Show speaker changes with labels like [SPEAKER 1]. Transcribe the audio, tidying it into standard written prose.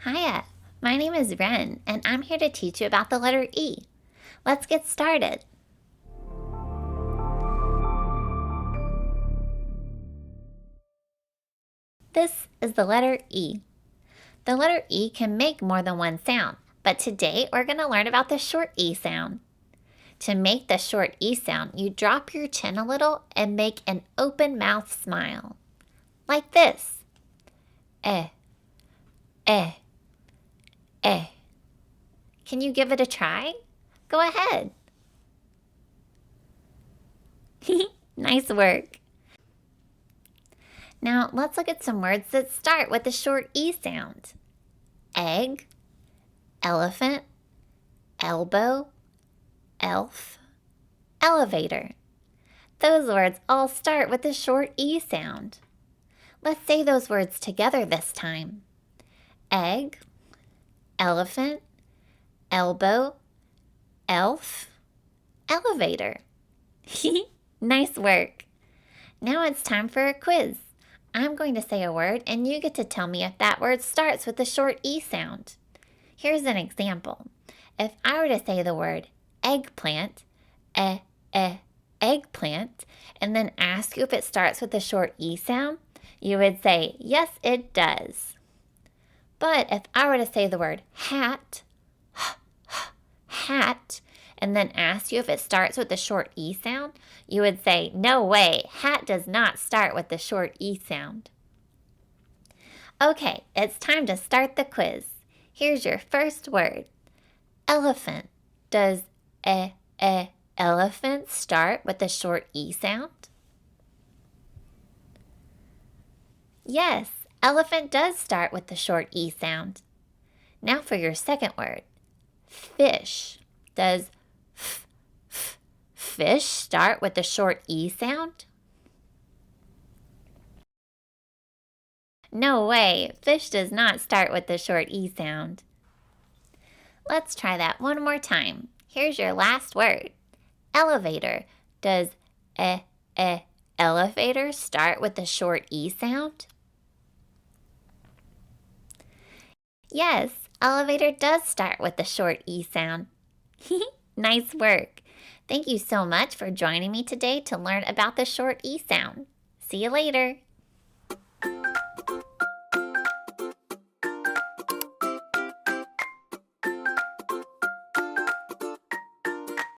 [SPEAKER 1] Hiya, my name is Ren, and I'm here to teach you about the letter E. Let's get started. This is the letter E. The letter E can make more than one sound, but today we're going to learn about the short E sound. To make the short E sound, you drop your chin a little and make an open mouth smile. Like this. Eh, eh, eh. Can you give it a try? Go ahead. Nice work. Now let's look at some words that start with the short E sound. Egg, elephant, elbow, elf, elevator. Those words all start with the short E sound. Let's say those words together this time. Egg, elephant, elbow, elf, elevator. Nice work. Now it's time for a quiz. I'm going to say a word and you get to tell me if that word starts with the short E sound. Here's an example. If I were to say the word eggplant, eggplant, and then ask you if it starts with the short E sound, you would say, yes, it does. But if I were to say the word hat, hat, and then ask you if it starts with the short E sound, you would say, no way, hat does not start with the short E sound. Okay, it's time to start the quiz. Here's your first word. Elephant. Does elephant start with the short E sound? Yes, elephant does start with the short E sound. Now for your second word. Fish. Does fish start with the short E sound? No way, fish does not start with the short E sound. Let's try that one more time. Here's your last word. Elevator. Does elevator start with the short E sound? Yes, elevator does start with the short E sound. Nice work. Thank you so much for joining me today to learn about the short E sound. See you later.